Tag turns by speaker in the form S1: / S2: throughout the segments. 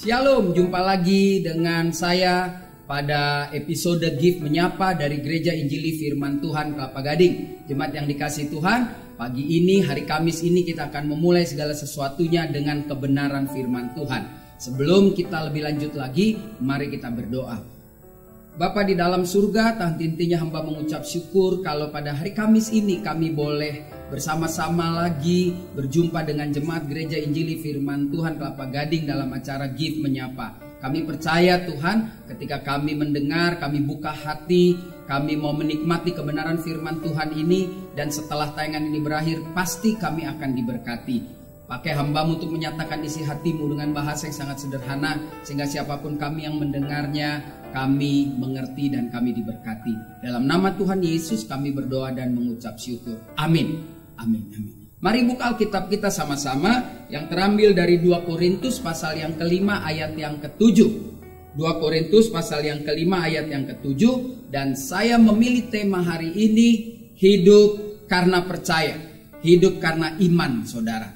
S1: Shalom, jumpa lagi dengan saya pada episode Gift Menyapa dari Gereja Injili Firman Tuhan Kelapa Gading. Jemaat yang dikasihi Tuhan, pagi ini, hari Kamis ini kita akan memulai segala sesuatunya dengan kebenaran firman Tuhan. Sebelum kita lebih lanjut lagi, mari kita berdoa. Bapa di dalam surga, intinya hamba mengucap syukur kalau pada hari Kamis ini kami boleh bersama-sama lagi berjumpa dengan jemaat Gereja Injili Firman Tuhan Kelapa Gading dalam acara Gift Menyapa. Kami percaya Tuhan, ketika kami mendengar, kami buka hati, kami mau menikmati kebenaran firman Tuhan ini, dan setelah tayangan ini berakhir, pasti kami akan diberkati. Pakai hamba-Mu untuk menyatakan isi hatimu dengan bahasa yang sangat sederhana, sehingga siapapun kami yang mendengarnya, kami mengerti dan kami diberkati. Dalam nama Tuhan Yesus kami berdoa dan mengucap syukur. Amin. Amin. Amin. Mari buka Alkitab kita sama-sama yang terambil dari 2 Korintus pasal yang kelima ayat yang ke-7. 2 Korintus pasal yang kelima ayat yang ke-7. Dan saya memilih tema hari ini, hidup karena percaya. Hidup karena iman, saudara.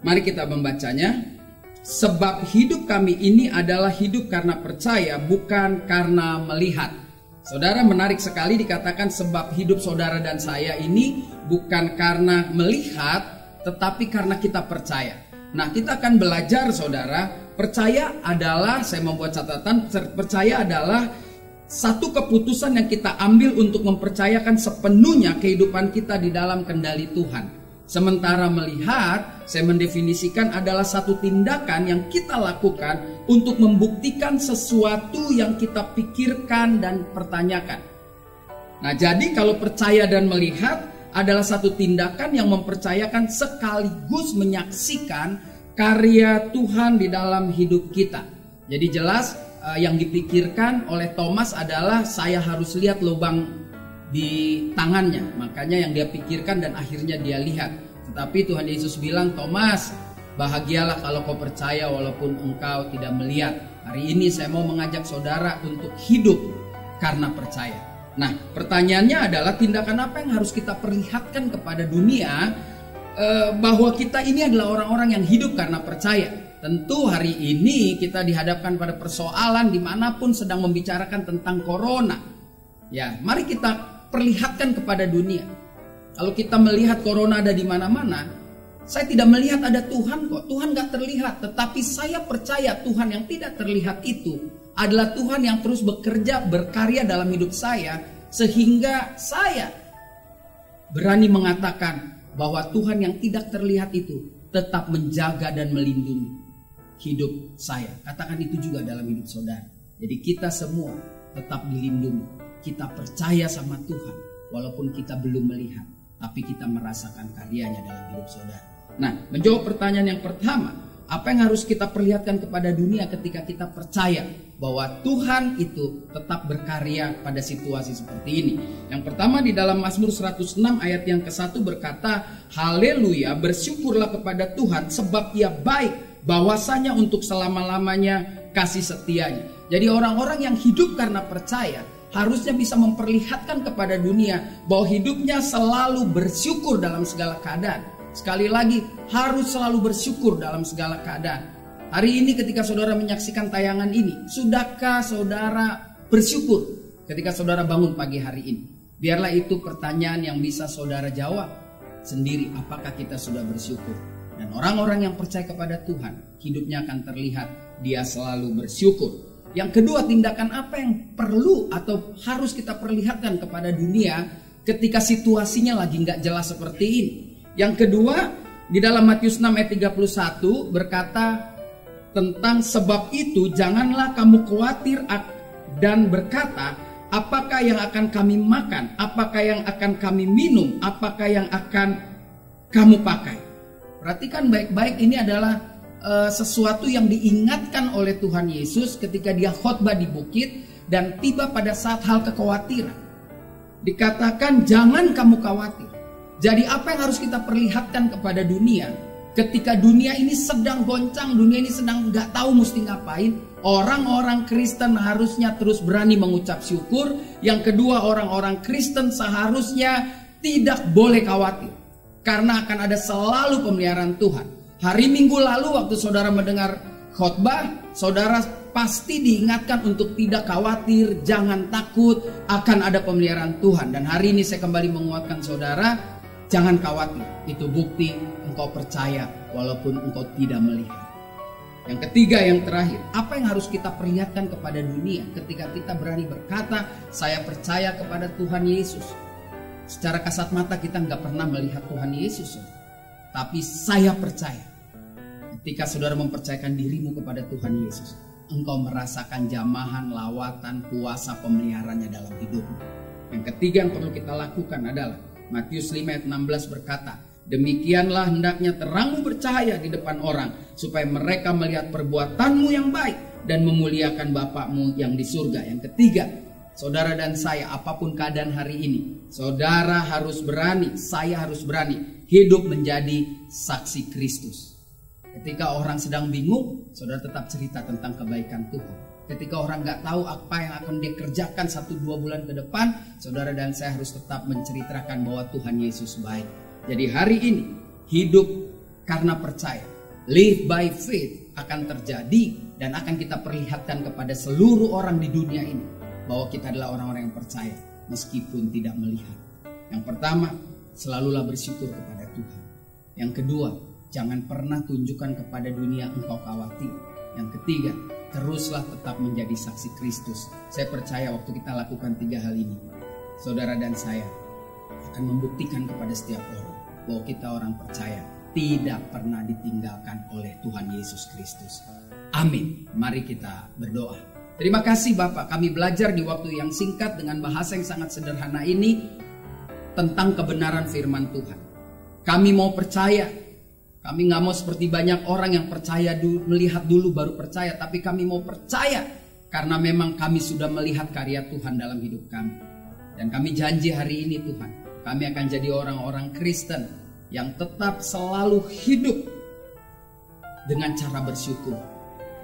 S1: Mari kita membacanya. Sebab hidup kami ini adalah hidup karena percaya, bukan karena melihat. Saudara, menarik sekali dikatakan sebab hidup saudara dan saya ini bukan karena melihat, tetapi karena kita percaya. Nah, kita akan belajar saudara, percaya adalah, saya membuat catatan, percaya adalah satu keputusan yang kita ambil untuk mempercayakan sepenuhnya kehidupan kita di dalam kendali Tuhan. Sementara melihat, saya mendefinisikan adalah satu tindakan yang kita lakukan untuk membuktikan sesuatu yang kita pikirkan dan pertanyakan. Nah, jadi kalau percaya dan melihat adalah satu tindakan yang mempercayakan sekaligus menyaksikan karya Tuhan di dalam hidup kita. Jadi jelas yang dipikirkan oleh Thomas adalah saya harus lihat lubang di tangannya, makanya yang dia pikirkan dan akhirnya dia lihat. Tetapi Tuhan Yesus bilang, Thomas, bahagialah kalau kau percaya walaupun engkau tidak melihat. Hari ini saya mau mengajak saudara untuk hidup karena percaya. Nah, pertanyaannya adalah tindakan apa yang harus kita perlihatkan kepada dunia bahwa kita ini adalah orang-orang yang hidup karena percaya. Tentu hari ini kita dihadapkan pada persoalan dimanapun sedang membicarakan tentang corona. Ya, mari kita perlihatkan kepada dunia. Kalau kita melihat corona ada di mana-mana, saya tidak melihat ada Tuhan kok. Tuhan gak terlihat, tetapi saya percaya Tuhan yang tidak terlihat itu adalah Tuhan yang terus bekerja, berkarya dalam hidup saya, sehingga saya berani mengatakan bahwa Tuhan yang tidak terlihat itu tetap menjaga dan melindungi hidup saya. Katakan itu juga dalam hidup saudara. Jadi kita semua tetap dilindungi. Kita percaya sama Tuhan walaupun kita belum melihat, tapi kita merasakan karyanya dalam hidup saudara. Nah, menjawab pertanyaan yang pertama, apa yang harus kita perlihatkan kepada dunia ketika kita percaya bahwa Tuhan itu tetap berkarya pada situasi seperti ini? Yang pertama di dalam Mazmur 106 ayat yang ke-1 berkata, haleluya, bersyukurlah kepada Tuhan sebab Ia baik, bahwasanya untuk selama-lamanya kasih setianya. Jadi orang-orang yang hidup karena percaya harusnya bisa memperlihatkan kepada dunia bahwa hidupnya selalu bersyukur dalam segala keadaan. Sekali lagi, harus selalu bersyukur dalam segala keadaan. Hari ini ketika saudara menyaksikan tayangan ini, sudahkah saudara bersyukur ketika saudara bangun pagi hari ini? Biarlah itu pertanyaan yang bisa saudara jawab sendiri, apakah kita sudah bersyukur? Dan orang-orang yang percaya kepada Tuhan, hidupnya akan terlihat dia selalu bersyukur. Yang kedua, tindakan apa yang perlu atau harus kita perlihatkan kepada dunia ketika situasinya lagi nggak jelas seperti ini? Yang kedua, di dalam Matius 6 ayat 31 berkata tentang sebab itu janganlah kamu khawatir dan berkata, apakah yang akan kami makan, apakah yang akan kami minum, apakah yang akan kamu pakai. Perhatikan baik-baik, ini adalah sesuatu yang diingatkan oleh Tuhan Yesus ketika dia khotbah di bukit dan tiba pada saat hal kekhawatiran. Dikatakan jangan kamu khawatir. Jadi apa yang harus kita perlihatkan kepada dunia ketika dunia ini sedang goncang, dunia ini sedang gak tahu mesti ngapain? Orang-orang Kristen harusnya terus berani mengucap syukur. Yang kedua, orang-orang Kristen seharusnya tidak boleh khawatir, karena akan ada selalu pemeliharaan Tuhan. Hari Minggu lalu waktu saudara mendengar khotbah, saudara pasti diingatkan untuk tidak khawatir, jangan takut, akan ada pemeliharaan Tuhan. Dan hari ini saya kembali menguatkan saudara, jangan khawatir. Itu bukti engkau percaya walaupun engkau tidak melihat. Yang ketiga, yang terakhir, apa yang harus kita perlihatkan kepada dunia ketika kita berani berkata, saya percaya kepada Tuhan Yesus. Secara kasat mata kita nggak pernah melihat Tuhan Yesus, tapi saya percaya. Ketika saudara mempercayakan dirimu kepada Tuhan Yesus, engkau merasakan jamahan, lawatan, kuasa pemeliharaannya dalam hidupmu. Yang ketiga yang perlu kita lakukan adalah Matius 5 ayat 16 berkata, demikianlah hendaknya terangmu bercahaya di depan orang, supaya mereka melihat perbuatanmu yang baik dan memuliakan Bapakmu yang di surga. Yang ketiga, saudara dan saya, apapun keadaan hari ini, saudara harus berani, saya harus berani hidup menjadi saksi Kristus. Ketika orang sedang bingung, saudara tetap cerita tentang kebaikan Tuhan. Ketika orang gak tahu apa yang akan dia kerjakan 1-2 bulan ke depan, saudara dan saya harus tetap menceritakan bahwa Tuhan Yesus baik. Jadi hari ini, hidup karena percaya, live by faith akan terjadi dan akan kita perlihatkan kepada seluruh orang di dunia ini bahwa kita adalah orang-orang yang percaya meskipun tidak melihat. Yang pertama, selalulah bersyukur kepada Tuhan. Yang kedua, jangan pernah tunjukkan kepada dunia engkau khawatir. Yang ketiga, teruslah tetap menjadi saksi Kristus. Saya percaya waktu kita lakukan 3 hal ini, saudara dan saya akan membuktikan kepada setiap orang bahwa kita orang percaya tidak pernah ditinggalkan oleh Tuhan Yesus Kristus. Amin. Mari kita berdoa. Terima kasih Bapak, kami belajar di waktu yang singkat dengan bahasa yang sangat sederhana ini tentang kebenaran firman Tuhan. Kami mau percaya. Kami gak mau seperti banyak orang yang percaya melihat dulu baru percaya. Tapi kami mau percaya karena memang kami sudah melihat karya Tuhan dalam hidup kami. Dan kami janji hari ini Tuhan, kami akan jadi orang-orang Kristen yang tetap selalu hidup dengan cara bersyukur.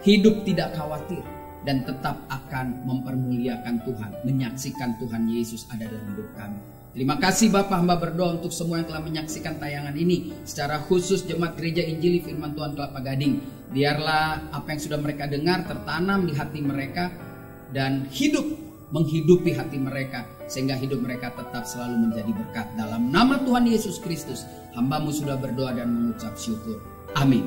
S1: Hidup tidak khawatir dan tetap akan mempermuliakan Tuhan, menyaksikan Tuhan Yesus ada dalam hidup kami. Terima kasih Bapak, hamba berdoa untuk semua yang telah menyaksikan tayangan ini. Secara khusus Jemaat Gereja Injili Firman Tuhan Kelapa Gading. Biarlah apa yang sudah mereka dengar tertanam di hati mereka dan menghidupi hati mereka. Sehingga hidup mereka tetap selalu menjadi berkat. Dalam nama Tuhan Yesus Kristus, hambamu sudah berdoa dan mengucap syukur. Amin.